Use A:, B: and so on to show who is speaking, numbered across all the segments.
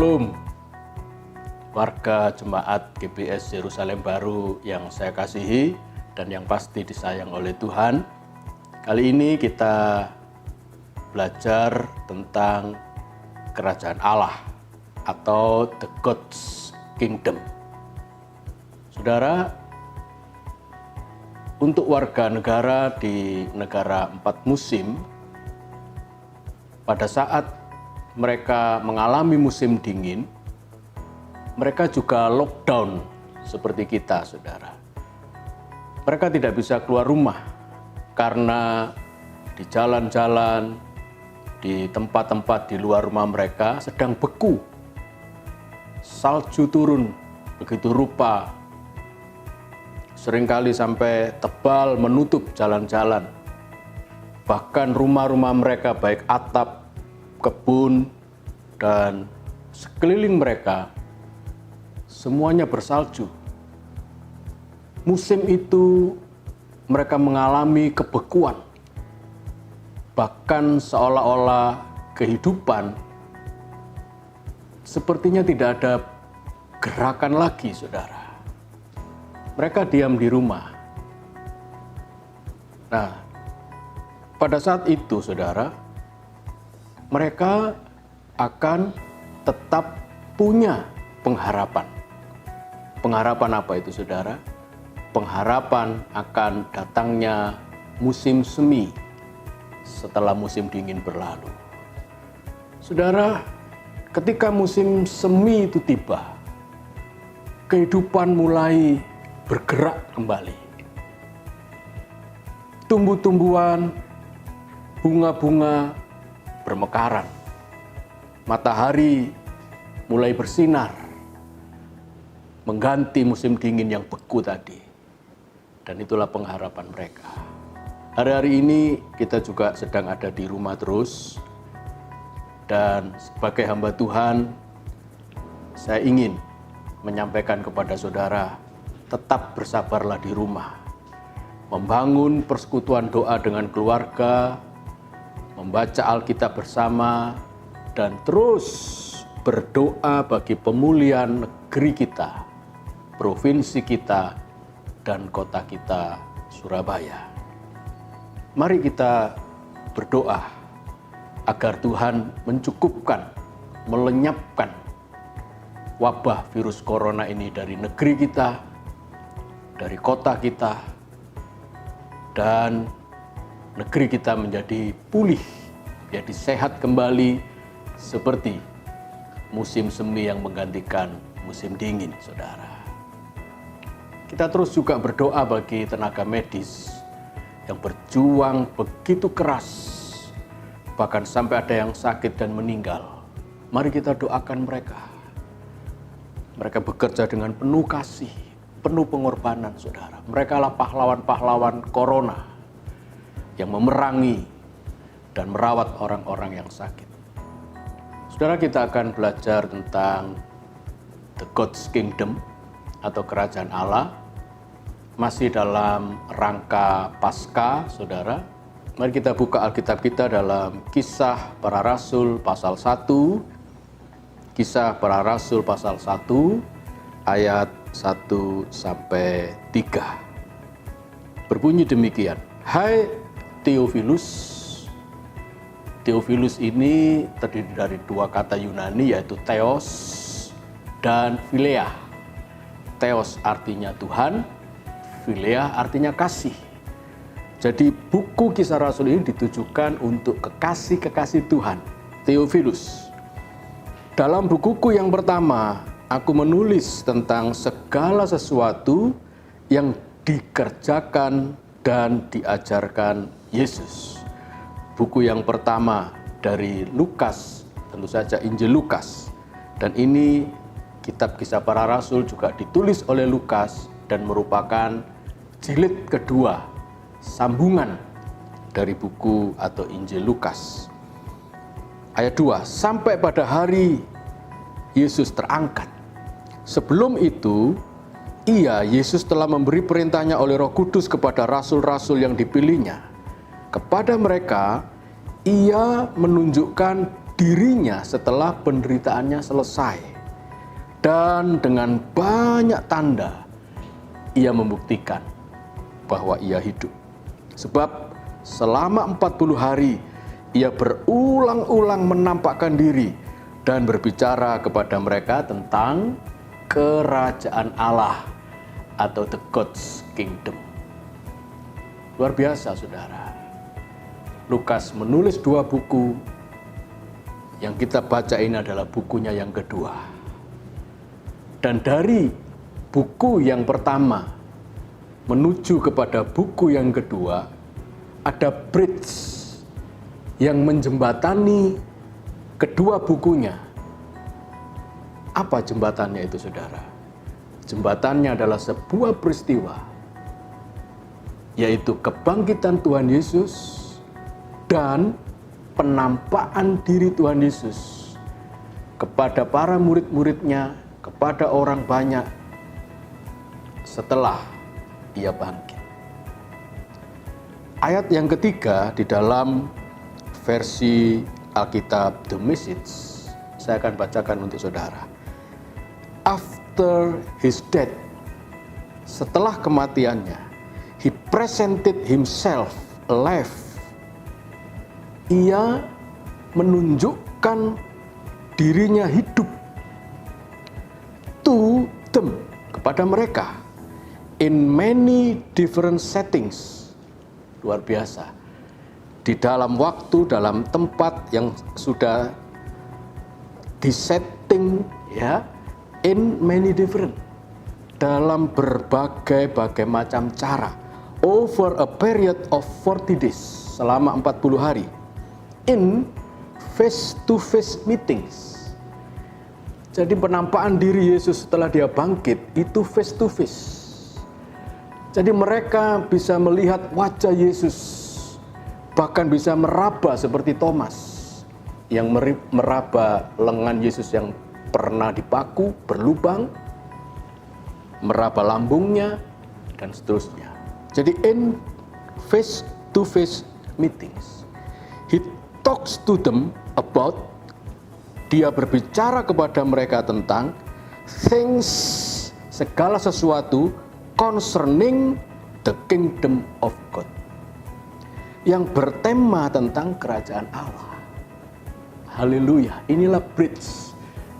A: Shalom, warga jemaat GBS Yerusalem Baru yang saya kasihi dan yang pasti disayang oleh Tuhan. Kali ini kita belajar tentang kerajaan Allah atau the God's Kingdom. Saudara, untuk warga negara di negara 4 musim, pada saat mereka mengalami musim dingin, mereka juga lockdown seperti kita, saudara. Mereka tidak bisa keluar rumah karena di jalan-jalan, di tempat-tempat di luar rumah mereka sedang beku. Salju turun begitu rupa, seringkali sampai tebal menutup jalan-jalan. Bahkan rumah-rumah mereka, baik atap, kebun, dan sekeliling mereka, semuanya bersalju. Musim itu mereka mengalami kebekuan. Bahkan seolah-olah kehidupan sepertinya tidak ada gerakan lagi, saudara. Mereka diam di rumah. Nah, pada saat itu, saudara, mereka akan tetap punya pengharapan. Pengharapan apa itu, saudara? Pengharapan akan datangnya musim semi setelah musim dingin berlalu. Saudara, ketika musim semi itu tiba, kehidupan mulai bergerak kembali. Tumbuh-tumbuhan, bunga-bunga bermekaran. Matahari mulai bersinar, mengganti musim dingin yang beku tadi. Dan itulah pengharapan mereka. Hari-hari ini kita juga sedang ada di rumah terus. Dan sebagai hamba Tuhan, saya ingin menyampaikan kepada saudara, tetap bersabarlah di rumah. Membangun persekutuan doa dengan keluarga, membaca Alkitab bersama, dan terus berdoa bagi pemulihan negeri kita, provinsi kita, dan kota kita, Surabaya. Mari kita berdoa agar Tuhan mencukupkan, melenyapkan wabah virus corona ini dari negeri kita, dari kota kita, dan negeri kita menjadi pulih, menjadi sehat kembali seperti musim semi yang menggantikan musim dingin, saudara. Kita terus juga berdoa bagi tenaga medis yang berjuang begitu keras, bahkan sampai ada yang sakit dan meninggal. Mari kita doakan mereka. Mereka bekerja dengan penuh kasih, penuh pengorbanan, saudara. Mereka lah pahlawan-pahlawan corona yang memerangi dan merawat orang-orang yang sakit. Saudara, kita akan belajar tentang the God's Kingdom atau kerajaan Allah, masih dalam rangka Paskah, saudara. Mari kita buka Alkitab kita dalam Kisah Para Rasul pasal 1. Kisah Para Rasul pasal 1 ayat 1 sampai 3. Berbunyi demikian. Hai Theophilus. Theophilus ini terdiri dari 2 kata Yunani, yaitu Theos dan Philea. Theos artinya Tuhan, Philea artinya kasih. Jadi buku Kisah Rasul ini ditujukan untuk kekasih-kekasih Tuhan, Theophilus. Dalam bukuku yang pertama, aku menulis tentang segala sesuatu yang dikerjakan dan diajarkan Yesus. Buku yang pertama dari Lukas, tentu saja Injil Lukas. Dan ini kitab Kisah Para Rasul juga ditulis oleh Lukas dan merupakan jilid kedua, sambungan dari buku atau Injil Lukas. Ayat 2, sampai pada hari Yesus terangkat. Sebelum itu, Yesus telah memberi perintahnya oleh Roh Kudus kepada rasul-rasul yang dipilihnya. Kepada mereka, ia menunjukkan dirinya setelah penderitaannya selesai. Dan dengan banyak tanda, ia membuktikan bahwa ia hidup. Sebab selama 40 hari, ia berulang-ulang menampakkan diri dan berbicara kepada mereka tentang kerajaan Allah atau the God's Kingdom. Luar biasa, saudara. Lukas menulis 2 buku. Yang kita baca ini adalah bukunya yang kedua. Dan dari buku yang pertama menuju kepada buku yang kedua, ada bridge yang menjembatani kedua bukunya. Apa jembatannya itu, saudara? Jembatannya adalah sebuah peristiwa, yaitu kebangkitan Tuhan Yesus dan penampakan diri Tuhan Yesus kepada para murid-muridnya, kepada orang banyak setelah ia bangkit. Ayat yang ketiga di dalam versi Alkitab The Message, saya akan bacakan untuk saudara. After his death, setelah kematiannya, he presented himself alive. Ia menunjukkan dirinya hidup to them, kepada mereka, in many different settings. Luar biasa. Di dalam waktu, dalam tempat yang sudah disetting, ya, in many different, dalam berbagai macam cara, over a period of 40 days, selama 40 hari, in face-to-face meetings. Jadi penampakan diri Yesus setelah dia bangkit itu face to face. Jadi mereka bisa melihat wajah Yesus, bahkan bisa meraba seperti Thomas yang meraba lengan Yesus yang pernah dipaku, berlubang, meraba lambungnya, dan seterusnya. Jadi in face to face meetings, he talks to them about, dia berbicara kepada mereka tentang things, segala sesuatu concerning the kingdom of God, yang bertema tentang kerajaan Allah. Haleluya. Inilah bridge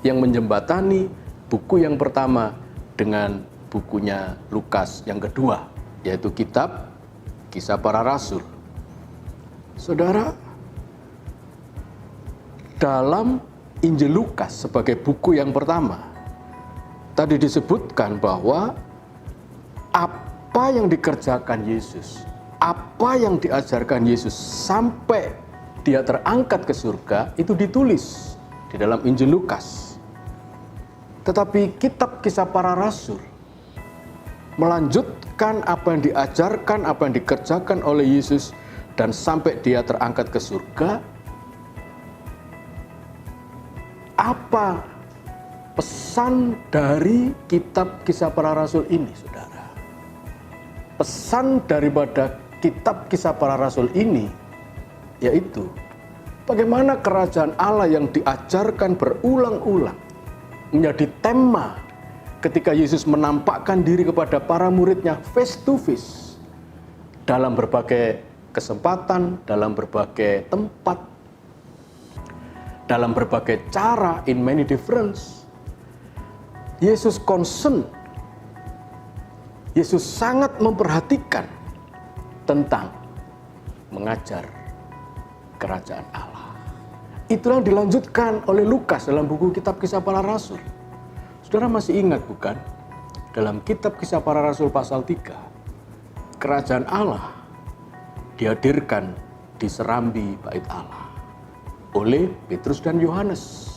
A: yang menjembatani buku yang pertama dengan bukunya Lukas yang kedua, yaitu kitab Kisah Para Rasul. Saudara, dalam Injil Lukas sebagai buku yang pertama, tadi disebutkan bahwa apa yang dikerjakan Yesus, apa yang diajarkan Yesus sampai dia terangkat ke surga, itu ditulis di dalam Injil Lukas. Tetapi kitab Kisah Para Rasul melanjutkan apa yang diajarkan, apa yang dikerjakan oleh Yesus, dan sampai dia terangkat ke surga. Apa pesan dari kitab Kisah Para Rasul ini, saudara? Pesan daripada kitab Kisah Para Rasul ini yaitu bagaimana kerajaan Allah yang diajarkan berulang-ulang menjadi tema ketika Yesus menampakkan diri kepada para muridnya face to face dalam berbagai kesempatan, dalam berbagai tempat, dalam berbagai cara, in many different. Yesus concern, Yesus sangat memperhatikan tentang mengajar kerajaan Allah. Itulah yang dilanjutkan oleh Lukas dalam buku kitab Kisah Para Rasul. Saudara masih ingat bukan? Dalam kitab Kisah Para Rasul pasal 3, kerajaan Allah dihadirkan di serambi bait Allah oleh Petrus dan Yohanes.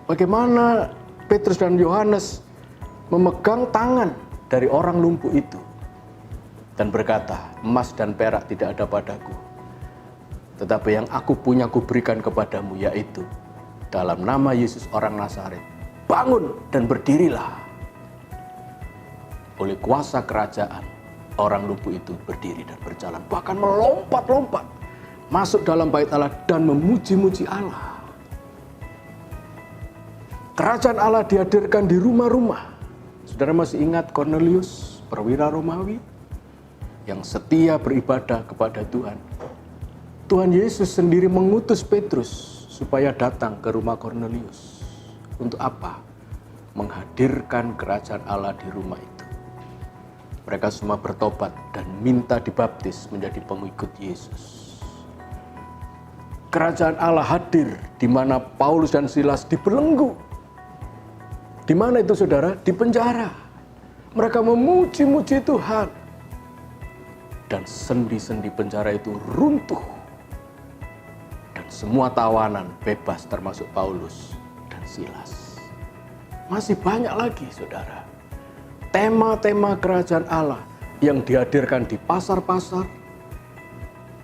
A: Bagaimana Petrus dan Yohanes memegang tangan dari orang lumpuh itu dan berkata, emas dan perak tidak ada padaku, tetapi yang aku punya kuberikan kepadamu, yaitu dalam nama Yesus orang Nazaret, bangun dan berdirilah. Oleh kuasa kerajaan, orang lumpuh itu berdiri dan berjalan, bahkan melompat-lompat masuk dalam bait Allah dan memuji-muji Allah. Kerajaan Allah dihadirkan di rumah-rumah. Saudara masih ingat Cornelius, perwira Romawi yang setia beribadah kepada Tuhan. Tuhan Yesus sendiri mengutus Petrus supaya datang ke rumah Cornelius. Untuk apa? Menghadirkan kerajaan Allah di rumah itu. Mereka semua bertobat dan minta dibaptis menjadi pengikut Yesus. Kerajaan Allah hadir di mana Paulus dan Silas dibelenggu. Di mana itu saudara? Di penjara. Mereka memuji-muji Tuhan. Dan sendi-sendi penjara itu runtuh. Dan semua tawanan bebas termasuk Paulus dan Silas. Masih banyak lagi saudara. Tema-tema kerajaan Allah yang dihadirkan di pasar-pasar.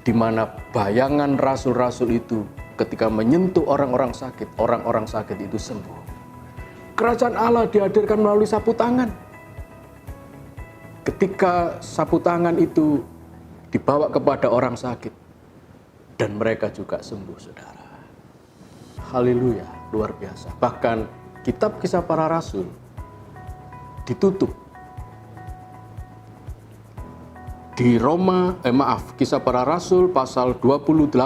A: Di mana bayangan rasul-rasul itu ketika menyentuh orang-orang sakit itu sembuh. Kerajaan Allah dihadirkan melalui sapu tangan. Ketika sapu tangan itu dibawa kepada orang sakit dan mereka juga sembuh, saudara. Haleluya, luar biasa. Bahkan kitab Kisah Para Rasul ditutup. Di Kisah Para Rasul pasal 28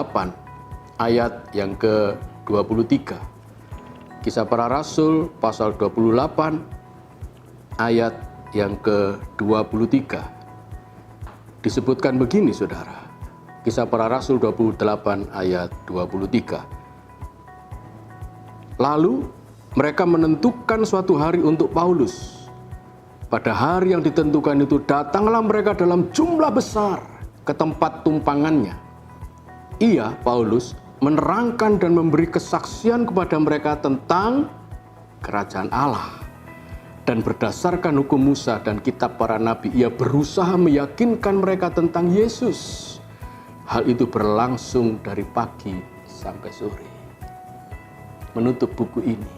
A: ayat yang ke-23. Kisah Para Rasul pasal 28 ayat yang ke-23. Disebutkan begini saudara. Kisah Para Rasul 28 ayat 23. Lalu mereka menentukan suatu hari untuk Paulus. Pada hari yang ditentukan itu datanglah mereka dalam jumlah besar ke tempat tumpangannya. Ia, Paulus, menerangkan dan memberi kesaksian kepada mereka tentang kerajaan Allah. Dan berdasarkan hukum Musa dan kitab para nabi, ia berusaha meyakinkan mereka tentang Yesus. Hal itu berlangsung dari pagi sampai sore. Menutup buku ini,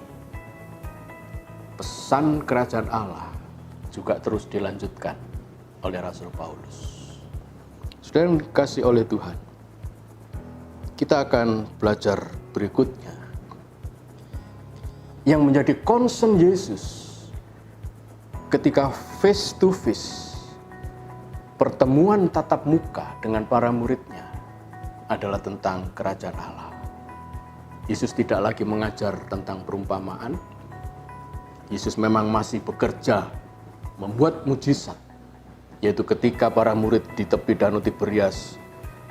A: pesan kerajaan Allah juga terus dilanjutkan oleh Rasul Paulus. Saudara yang dikasihi oleh Tuhan, kita akan belajar berikutnya yang menjadi concern Yesus ketika face to face, pertemuan tatap muka dengan para muridnya adalah tentang kerajaan Allah. Yesus tidak lagi mengajar tentang perumpamaan. Yesus memang masih bekerja membuat mujizat, yaitu ketika para murid di tepi Danau Tiberias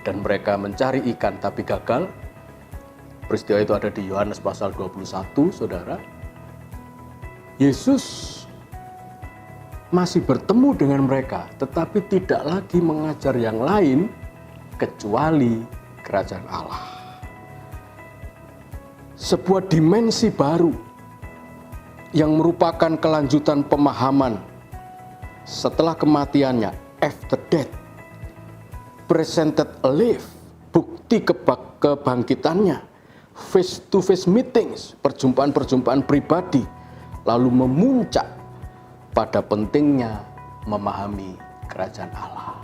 A: dan mereka mencari ikan tapi gagal. Peristiwa itu ada di Yohanes pasal 21, saudara. Yesus masih bertemu dengan mereka, tetapi tidak lagi mengajar yang lain kecuali kerajaan Allah. Sebuah dimensi baru yang merupakan kelanjutan pemahaman setelah kematiannya, after death, presented alive, bukti kebangkitannya, face to face meetings, perjumpaan-perjumpaan pribadi, lalu memuncak pada pentingnya memahami kerajaan Allah.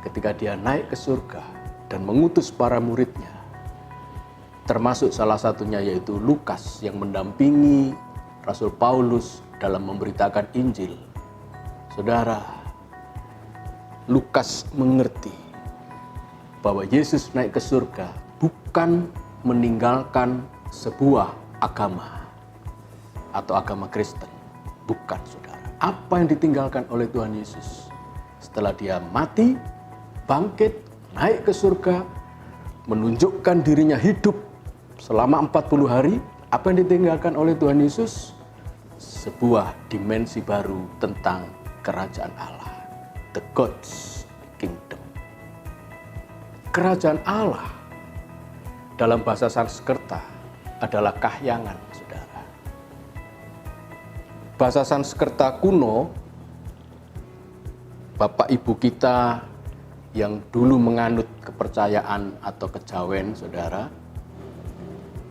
A: Ketika dia naik ke surga dan mengutus para muridnya, termasuk salah satunya yaitu Lukas yang mendampingi Rasul Paulus dalam memberitakan Injil. Saudara, Lukas mengerti bahwa Yesus naik ke surga bukan meninggalkan sebuah agama atau agama Kristen. Bukan, saudara. Apa yang ditinggalkan oleh Tuhan Yesus setelah dia mati, bangkit, naik ke surga, menunjukkan dirinya hidup selama 40 hari, apa yang ditinggalkan oleh Tuhan Yesus? Sebuah dimensi baru tentang kerajaan Allah. The God's Kingdom. Kerajaan Allah dalam bahasa Sanskerta adalah kahyangan, saudara. Bahasa Sanskerta kuno, bapak ibu kita yang dulu menganut kepercayaan atau kejawen, saudara,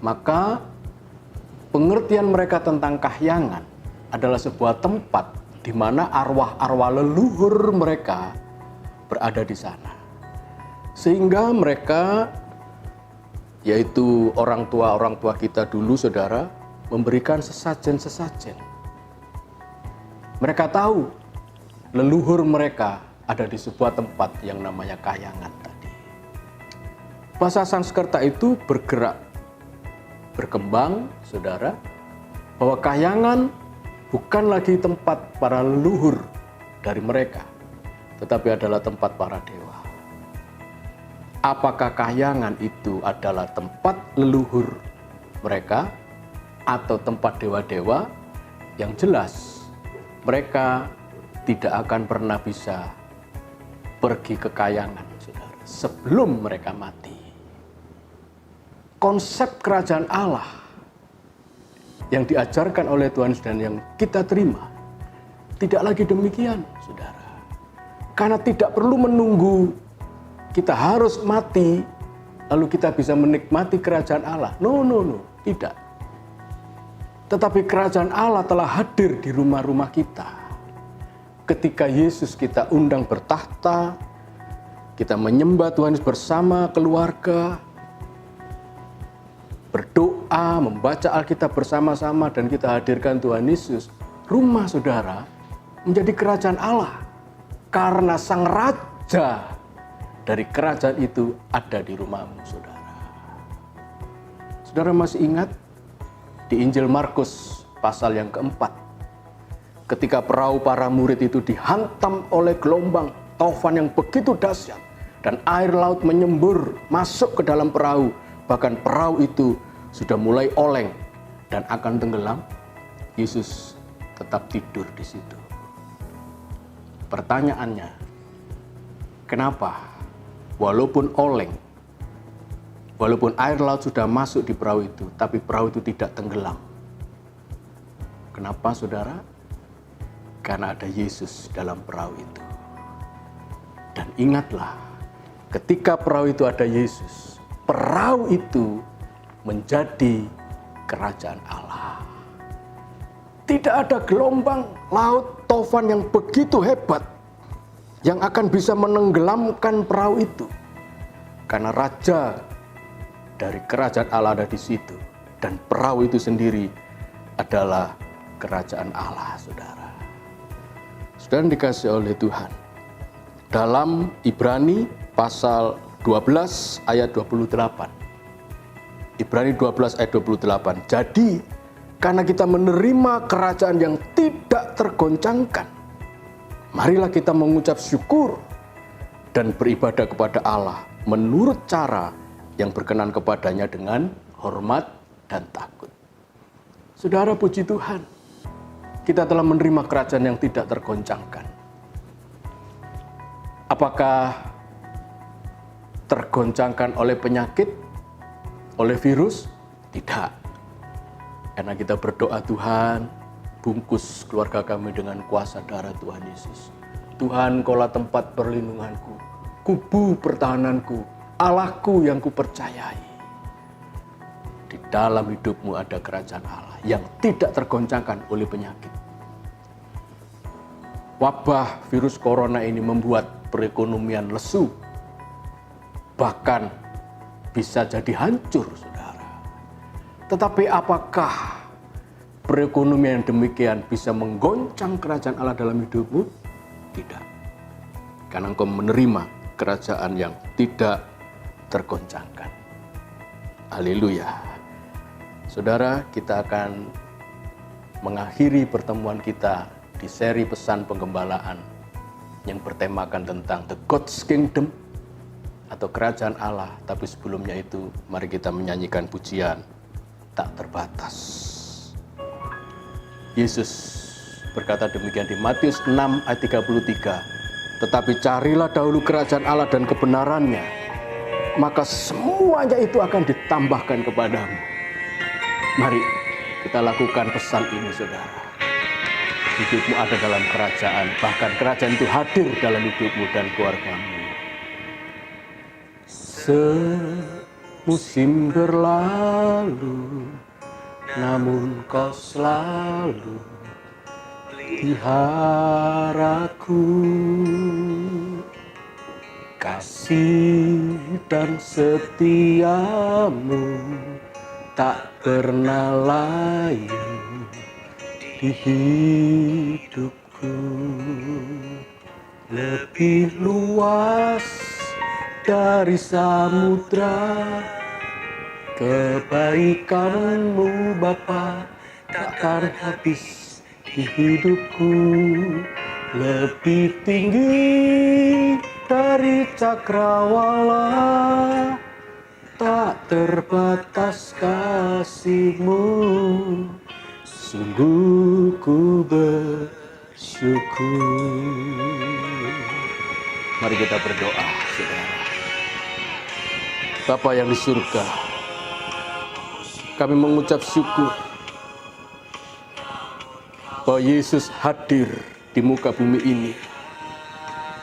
A: maka pengertian mereka tentang kahyangan adalah sebuah tempat di mana arwah-arwah leluhur mereka berada di sana. Sehingga mereka, yaitu orang tua kita dulu, saudara, memberikan sesajen-sesajen. Mereka tahu leluhur mereka ada di sebuah tempat yang namanya Kahyangan tadi. Bahasa Sanskerta itu berkembang, saudara, bahwa Kahyangan bukan lagi tempat para leluhur dari mereka, tetapi adalah tempat para dewa. Apakah Kahyangan itu adalah tempat leluhur mereka atau tempat dewa-dewa? Yang jelas, mereka tidak akan pernah bisa pergi ke Kahyangan, saudara, sebelum mereka mati. Konsep kerajaan Allah yang diajarkan oleh Tuhan dan yang kita terima tidak lagi demikian, saudara. Karena tidak perlu menunggu kita harus mati lalu kita bisa menikmati kerajaan Allah. No, tidak. Tetapi kerajaan Allah telah hadir di rumah-rumah kita. Ketika Yesus kita undang bertahta, kita menyembah Tuhan bersama keluarga, berdoa, membaca Alkitab bersama-sama, dan kita hadirkan Tuhan Yesus, rumah saudara menjadi kerajaan Allah. Karena sang raja dari kerajaan itu ada di rumahmu, saudara. Saudara masih ingat di Injil Markus pasal yang keempat, ketika perahu para murid itu dihantam oleh gelombang taufan yang begitu dahsyat dan air laut menyembur masuk ke dalam perahu, bahkan perahu itu sudah mulai oleng dan akan tenggelam, Yesus tetap tidur di situ. Pertanyaannya, kenapa walaupun oleng, walaupun air laut sudah masuk di perahu itu, tapi perahu itu tidak tenggelam? Kenapa, saudara? Karena ada Yesus dalam perahu itu. Dan ingatlah, ketika perahu itu ada Yesus, perahu itu menjadi kerajaan Allah. Tidak ada gelombang laut taufan yang begitu hebat yang akan bisa menenggelamkan perahu itu. Karena raja dari kerajaan Allah ada di situ. Dan perahu itu sendiri adalah kerajaan Allah, saudara. Saudara dikasih oleh Tuhan. Dalam Ibrani pasal 12 ayat 28. Ibrani 12 ayat 28. Jadi, karena kita menerima kerajaan yang tidak tergoncangkan, marilah kita mengucap syukur dan beribadah kepada Allah menurut cara yang berkenan kepadanya dengan hormat dan takut. Saudara, puji Tuhan, kita telah menerima kerajaan yang tidak tergoncangkan. Apakah tergoncangkan oleh penyakit, oleh virus? Tidak. Karena kita berdoa, Tuhan, bungkus keluarga kami dengan kuasa darah Tuhan Yesus. Tuhan, Kaulah tempat perlindunganku, kubu pertahananku, Allahku yang kupercayai. Di dalam hidupmu ada kerajaan Allah yang tidak tergoncangkan oleh penyakit. Wabah virus corona ini membuat perekonomian lesu, bahkan bisa jadi hancur, saudara. Tetapi apakah perekonomian demikian bisa menggoncang kerajaan Allah dalam hidupmu? Tidak. Karena engkau menerima kerajaan yang tidak tergoncangkan. Haleluya. Saudara, kita akan mengakhiri pertemuan kita di seri pesan penggembalaan yang bertemakan tentang The God's Kingdom atau kerajaan Allah. Tapi sebelumnya itu, mari kita menyanyikan pujian tak terbatas. Yesus berkata demikian di Matius 6 ayat 33. Tetapi carilah dahulu kerajaan Allah dan kebenarannya, maka semuanya itu akan ditambahkan kepadamu. Mari kita lakukan pesan ini, saudara. Hidupmu ada dalam kerajaan, bahkan kerajaan itu hadir dalam hidupmu dan keluargamu. Semusim berlalu, namun kau selalu peliharaku. Kasih dan setiamu tak pernah layu di hidupku. Lebih luas dari samudra, kebaikanmu Bapa takkan habis di hidupku. Lebih tinggi dari cakrawala, tak terbatas kasih-Mu. Sungguh ku bersyukur. Mari kita berdoa, saudara. Bapa yang di surga, kami mengucap syukur bahwa Yesus hadir di muka bumi ini,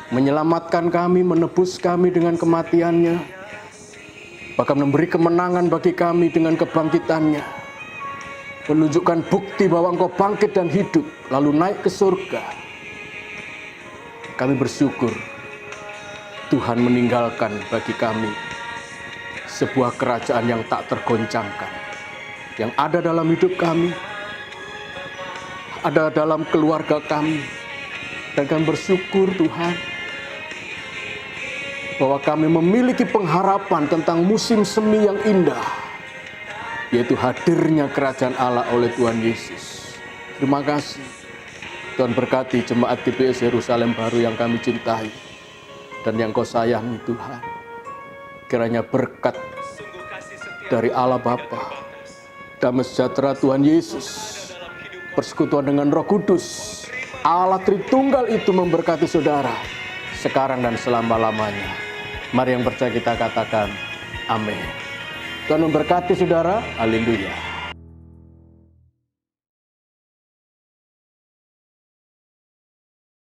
A: menyelamatkan kami, menebus kami dengan kematiannya, bahkan memberi kemenangan bagi kami dengan kebangkitannya, menunjukkan bukti bahwa Engkau bangkit dan hidup, lalu naik ke surga. Kami bersyukur Tuhan meninggalkan bagi kami sebuah kerajaan yang tak tergoncangkan, yang ada dalam hidup kami, ada dalam keluarga kami. Dan kami bersyukur Tuhan bahwa kami memiliki pengharapan tentang musim semi yang indah, yaitu hadirnya kerajaan Allah oleh Tuhan Yesus. Terima kasih. Tuhan berkati jemaat GBS Yerusalem Baru yang kami cintai dan yang Kau sayangi Tuhan. Kiranya berkat dari Allah Bapa, damai sejahtera Tuhan Yesus, persekutuan dengan Roh Kudus, Allah Tritunggal itu memberkati saudara sekarang dan selama-lamanya. Mari yang percaya kita katakan amin. Tuhan memberkati saudara. Haleluya.